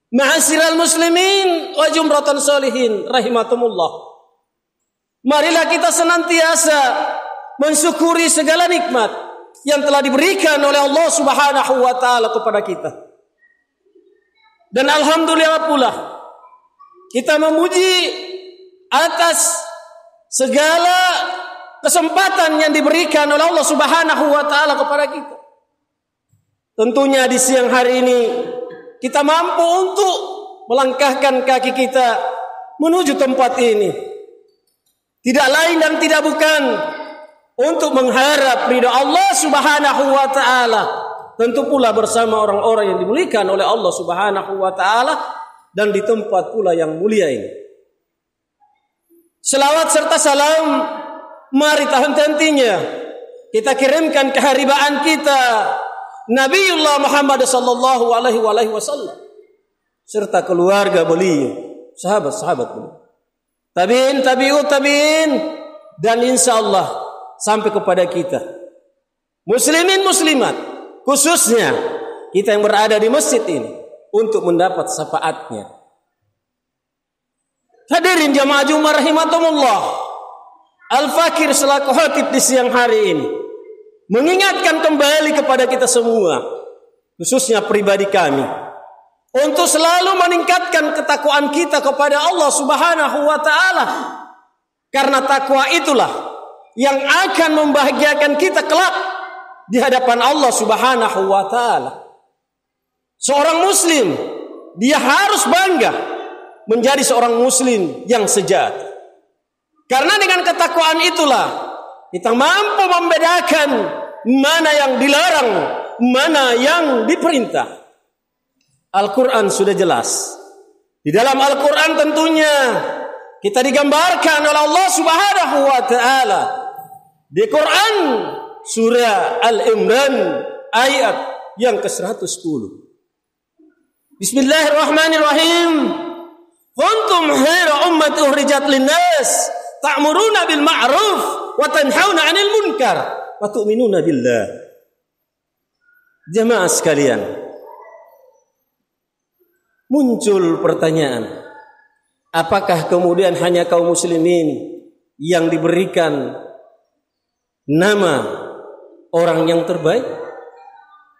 Ma'asyiral muslimin wa jumratan sholihin rahimakumullah. Marilah kita senantiasa mensyukuri segala nikmat yang telah diberikan oleh Allah Subhanahu wa taala kepada kita. Dan alhamdulillah pula kita memuji atas segala kesempatan yang diberikan oleh Allah Subhanahu wa taala kepada kita. Tentunya di siang hari ini kita mampu untuk melangkahkan kaki kita menuju tempat ini. Tidak lain dan tidak bukan untuk mengharap ridha Allah Subhanahu wa taala. Tentu pula bersama orang-orang yang dimuliakan oleh Allah Subhanahu wa taala dan di tempat pula yang mulia ini. Selawat serta salam mari henti-hentinya kita kirimkan keharibaan kita Nabiullah Muhammad sallallahu alaihi wasallam serta keluarga beliau, sahabat-sahabat beliau, tabi'in, tabi'ut tabi'in, dan insyaallah sampai kepada kita muslimin muslimat, khususnya kita yang berada di masjid ini untuk mendapat syafaatnya. Hadirin jamaah Jumat rahimakumullah, Al-Fakir selaku khatib di siang hari ini mengingatkan kembali kepada kita semua, khususnya pribadi kami, untuk selalu meningkatkan ketakwaan kita kepada Allah Subhanahu wa taala. Karena takwa itulah yang akan membahagiakan kita kelak di hadapan Allah Subhanahu wa taala. Seorang muslim dia harus bangga menjadi seorang muslim yang sejati. Karena dengan ketakwaan itulah kita mampu membedakan mana yang dilarang, mana yang diperintah. Al-Quran sudah jelas. Di dalam Al-Quran tentunya kita digambarkan oleh Allah Subhanahu wa taala. Di Quran surah Al-Imran ayat yang ke-110. Bismillahirrahmanirrahim. Kuntum khaira ummatin ukhrijat lin-nas ta'muruna bil ma'ruf wa tanhauna 'anil munkar wa tu'minuna billah. Jemaah sekalian, muncul pertanyaan, apakah kemudian hanya kaum muslimin yang diberikan nama orang yang terbaik?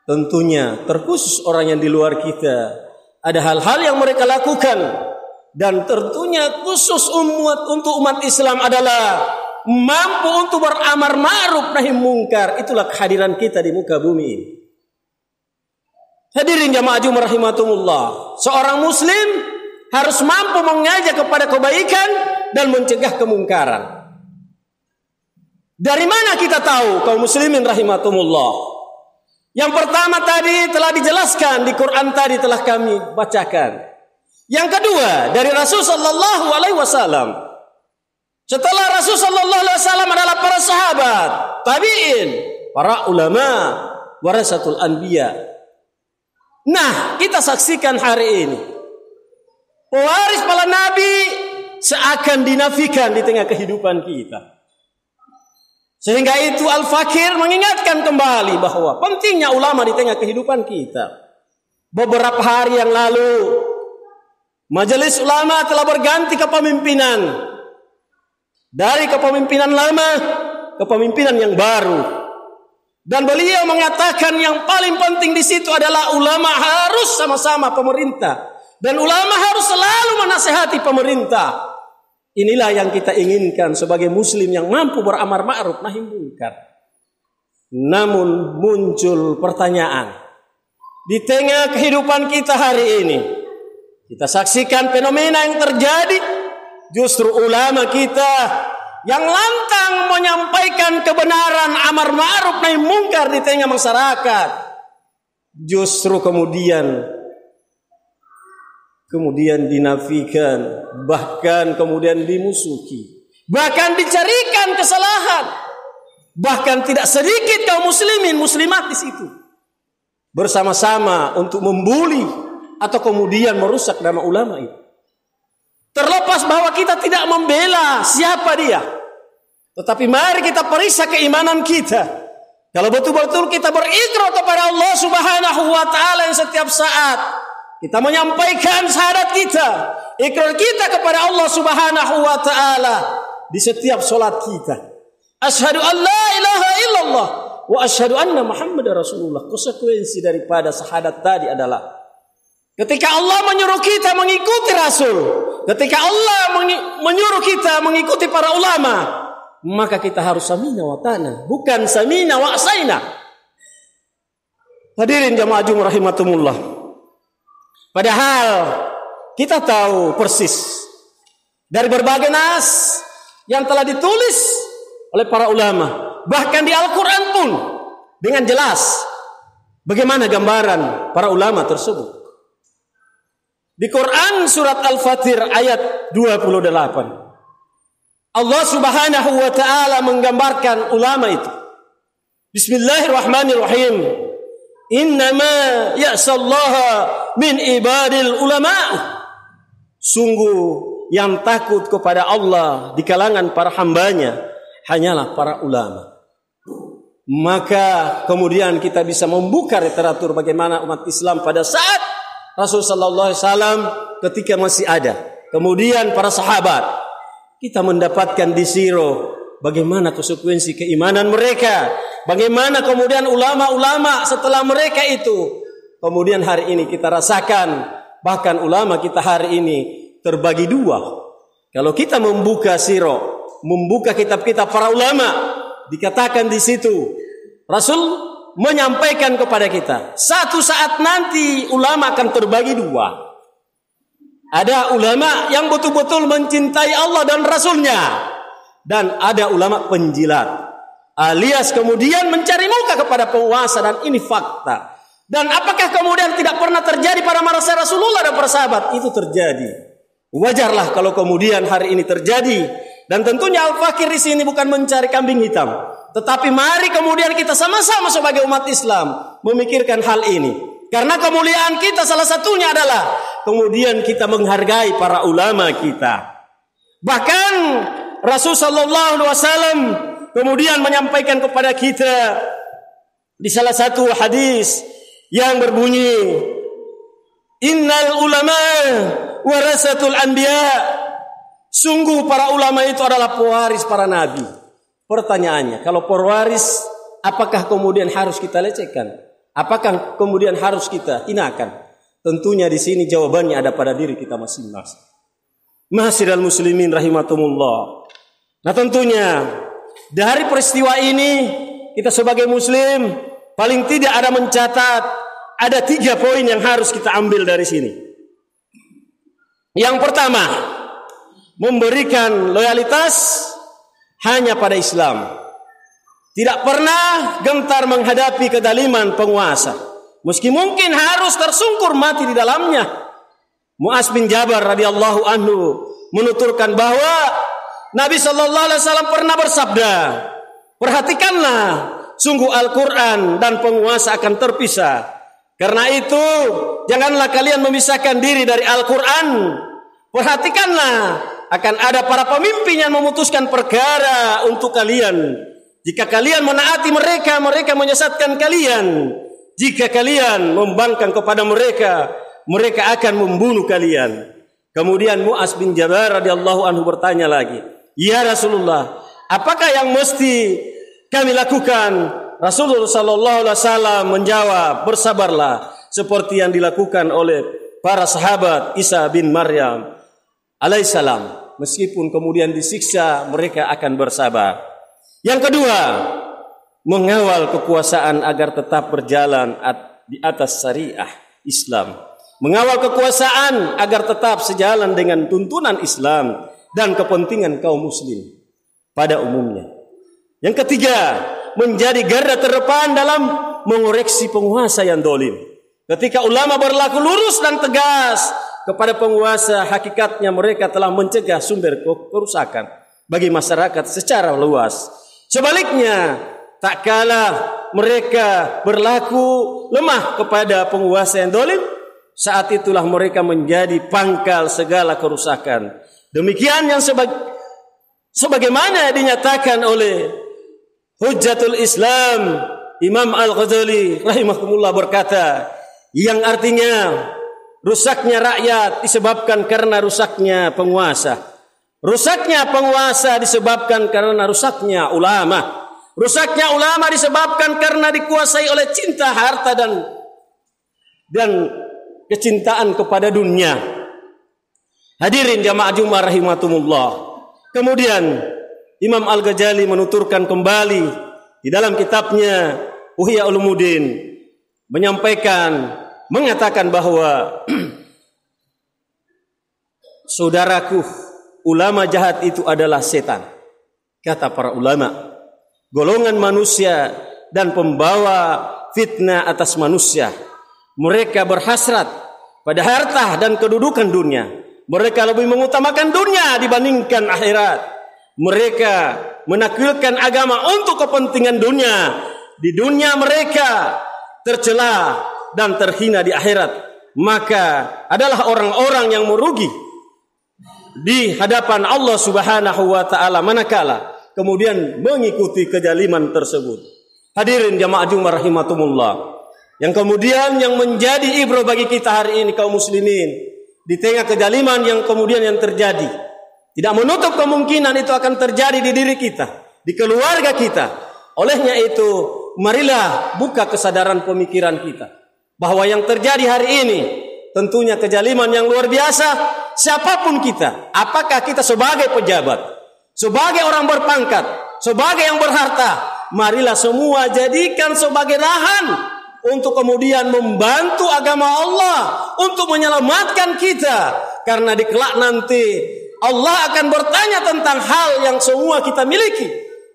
Tentunya terkhusus orang yang di luar kita. Ada hal-hal yang mereka lakukan dan tentunya khusus untuk umat Islam adalah mampu untuk beramar ma'ruf nahi mungkar. Itulah kehadiran kita di muka bumi ini. Hadirin jamaah Jumat rahimakumullah, seorang muslim harus mampu mengajak kepada kebaikan dan mencegah kemungkaran. Dari mana kita tahu kaum muslimin rahimakumullah? Yang pertama tadi telah dijelaskan di Quran, tadi telah kami bacakan. Yang kedua dari Rasul sallallahu alaihi wasallam. Setelah Rasul sallallahu alaihi wasallam adalah para sahabat, tabi'in, para ulama, warasatul anbiya. Nah, kita saksikan hari ini pewaris para nabi seakan dinafikan di tengah kehidupan kita. Sehingga itu Al-Fakir mengingatkan kembali bahwa pentingnya ulama di tengah kehidupan kita. Beberapa hari yang lalu majelis ulama telah berganti kepemimpinan. Dari kepemimpinan lama ke kepemimpinan yang baru. Dan beliau mengatakan yang paling penting di situ adalah ulama harus sama-sama pemerintah. Dan ulama harus selalu menasihati pemerintah. Inilah yang kita inginkan sebagai muslim yang mampu beramar ma'ruf nahi munkar. Namun muncul pertanyaan. Di tengah kehidupan kita hari ini, kita saksikan fenomena yang terjadi. Justru ulama kita yang lantang menyampaikan kebenaran amar ma'ruf nahi munkar di tengah masyarakat, justru kemudian dinafikan, bahkan kemudian dimusuhi, bahkan dicarikan kesalahan. Bahkan tidak sedikit kaum muslimin muslimat di situ bersama-sama untuk membuli atau kemudian merusak nama ulama itu. Terlepas bahwa kita tidak membela siapa dia, tetapi mari kita periksa keimanan kita. Kalau betul-betul kita berikrar kepada Allah Subhanahu wa taala yang setiap saat Kita menyampaikan syahadat kita, ikrar kita kepada Allah Subhanahu wa taala di setiap salat kita. Asyhadu an la ilaha illallah wa asyhadu anna Muhammadar Rasulullah. Konsekuensi daripada syahadat tadi adalah ketika Allah menyuruh kita mengikuti Rasul, ketika Allah menyuruh kita mengikuti para ulama, maka kita harus samina wa ta'na, bukan samina wa asaina. Hadirin jamaah Jumat rahimakumullah. Padahal kita tahu persis dari berbagai nas yang telah ditulis oleh para ulama, bahkan di Al-Quran pun dengan jelas bagaimana gambaran para ulama tersebut. Di Quran surat Al-Fatir ayat 28, Allah Subhanahu wa taala menggambarkan ulama itu. Bismillahirrahmanirrahim. Innama ya'sallaha min ibadil ulama. Sungguh yang takut kepada Allah di kalangan para hambanya hanyalah para ulama. Maka kemudian kita bisa membuka literatur bagaimana umat Islam pada saat Rasulullah sallallahu alaihi wasallam ketika masih ada. Kemudian para sahabat, kita mendapatkan di siro bagaimana konsekuensi keimanan mereka, bagaimana kemudian ulama-ulama setelah mereka itu. Kemudian hari ini kita rasakan bahkan ulama kita hari ini terbagi dua. Kalau kita membuka siro, membuka kitab-kitab para ulama, dikatakan di situ Rasul menyampaikan kepada kita, satu saat nanti ulama akan terbagi dua. Ada ulama yang betul-betul mencintai Allah dan Rasulnya, dan ada ulama penjilat, alias kemudian mencari muka kepada penguasa, dan ini fakta. Dan apakah kemudian tidak pernah terjadi pada masa Rasulullah dan para sahabat? Itu terjadi. Wajarlah kalau kemudian hari ini terjadi. Dan tentunya Al-Fakir di sini bukan mencari kambing hitam, tetapi mari kemudian kita sama-sama sebagai umat Islam memikirkan hal ini. Karena kemuliaan kita salah satunya adalah kemudian kita menghargai para ulama kita. Bahkan Rasul sallallahu alaihi wasallam kemudian menyampaikan kepada kita di salah satu hadis yang berbunyi, innal ulama warasatul anbiya. Sungguh para ulama itu adalah pewaris para nabi. Pertanyaannya, kalau pewaris, apakah kemudian harus kita lecehkan? Apakah kemudian harus kita hinakan? Tentunya di sini jawabannya ada pada diri kita masing-masing. Ma'asyiral muslimin rahimakumullah. Nah tentunya dari peristiwa ini kita sebagai muslim paling tidak ada mencatat ada 3 poin yang harus kita ambil dari sini. Yang pertama, memberikan loyalitas hanya pada Islam. Tidak pernah gentar menghadapi kedaliman penguasa, meski mungkin harus tersungkur mati di dalamnya. Mu'az bin Jabal radhiyallahu anhu menuturkan bahwa Nabi sallallahu alaihi wasallam pernah bersabda, perhatikanlah, sungguh Al-Quran dan penguasa akan terpisah. Karena itu janganlah kalian memisahkan diri dari Al-Quran. Perhatikanlah, akan ada para pemimpin yang memutuskan perkara untuk kalian. Jika kalian menaati mereka, mereka menyesatkan kalian. Jika kalian membangkang kepada mereka, mereka akan membunuh kalian. Kemudian Mu'az bin Jabal radhiyallahu anhu bertanya lagi, ya Rasulullah, apakah yang mesti kami lakukan? Rasulullah sallallahu alaihi wasallam menjawab, bersabarlah seperti yang dilakukan oleh para sahabat Isa bin Maryam alaihissalam. Meskipun kemudian disiksa, mereka akan bersabar. Yang kedua, mengawal kekuasaan agar tetap berjalan di atas syariah Islam. Mengawal kekuasaan agar tetap sejalan dengan tuntunan Islam dan kepentingan kaum muslim pada umumnya. Yang ketiga, menjadi garda terdepan dalam mengoreksi penguasa yang dolim. Ketika ulama berlaku lurus dan tegas kepada penguasa, hakikatnya mereka telah mencegah sumber kerusakan bagi masyarakat secara luas. Sebaliknya, tak kalah mereka berlaku lemah kepada penguasa yang dolim, saat itulah mereka menjadi pangkal segala kerusakan. Demikian yang sebagaimana dinyatakan oleh Hujjatul Islam Imam Al-Ghazali rahimahumullah berkata, yang artinya rusaknya rakyat disebabkan karena rusaknya penguasa. Rusaknya penguasa disebabkan karena rusaknya ulama. Rusaknya ulama disebabkan karena dikuasai oleh cinta harta dan kecintaan kepada dunia. Hadirin jamaah Jumat rahimakumullah. Kemudian Imam Al-Ghazali menuturkan kembali di dalam kitabnya Ihya Ulumuddin, mengatakan bahwa saudaraku, ulama jahat itu adalah setan. Kata para ulama, golongan manusia dan pembawa fitnah atas manusia. Mereka berhasrat pada harta dan kedudukan dunia. Mereka lebih mengutamakan dunia dibandingkan akhirat. Mereka menakwilkan agama untuk kepentingan dunia. Di dunia mereka tercela dan terhina di akhirat. Maka adalah orang-orang yang merugi di hadapan Allah Subhanahu wa taala manakala kemudian mengikuti kezaliman tersebut. Hadirin jamaah Jumat rahimakumullah. Yang kemudian yang menjadi ibrah bagi kita hari ini kaum muslimin di tengah kezaliman yang kemudian yang terjadi, tidak menutup kemungkinan itu akan terjadi di diri kita, di keluarga kita. Olehnya itu, marilah buka kesadaran pemikiran kita bahwa yang terjadi hari ini tentunya kezaliman yang luar biasa. Siapapun kita, apakah kita sebagai pejabat, sebagai orang berpangkat, sebagai yang berharta, marilah semua jadikan sebagai lahan untuk kemudian membantu agama Allah, untuk menyelamatkan kita. Karena di kelak nanti Allah akan bertanya tentang hal yang semua kita miliki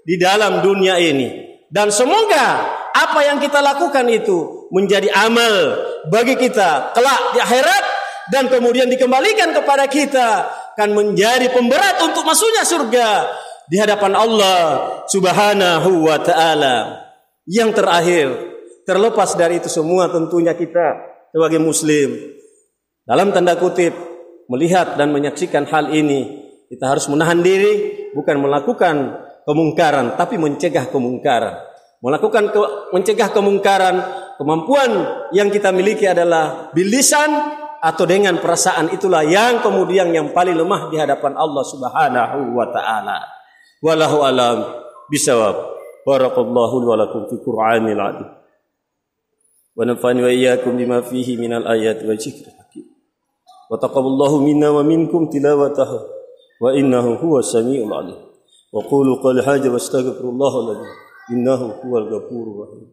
di dalam dunia ini. Dan semoga apa yang kita lakukan itu menjadi amal bagi kita kelak di akhirat, dan kemudian dikembalikan kepada kita, akan menjadi pemberat untuk masuknya surga di hadapan Allah Subhanahu wa taala. Yang terakhir, terlepas dari itu semua, tentunya kita sebagai muslim dalam tanda kutip melihat dan menyaksikan hal ini, kita harus menahan diri, bukan melakukan kemungkaran tapi mencegah kemungkaran. Mencegah kemungkaran, kemampuan yang kita miliki adalah bilisan atau dengan perasaan. Itulah yang kemudian yang paling lemah di hadapan Allah Subhanahu wa taala. Wallahu alam bisawab. Barakallahu wa lakum fi Qur'anil azim. Wa nafa'ani wa iyyakum bima fihi minal ayati wa dzikril hakim. Wa taqabbalallahu minna wa minkum tilawatahu wa innahu huwas samiul alim. Wa qulu qali haja wastaghfirullahal ladzim innahu huwal ghafurur rahim.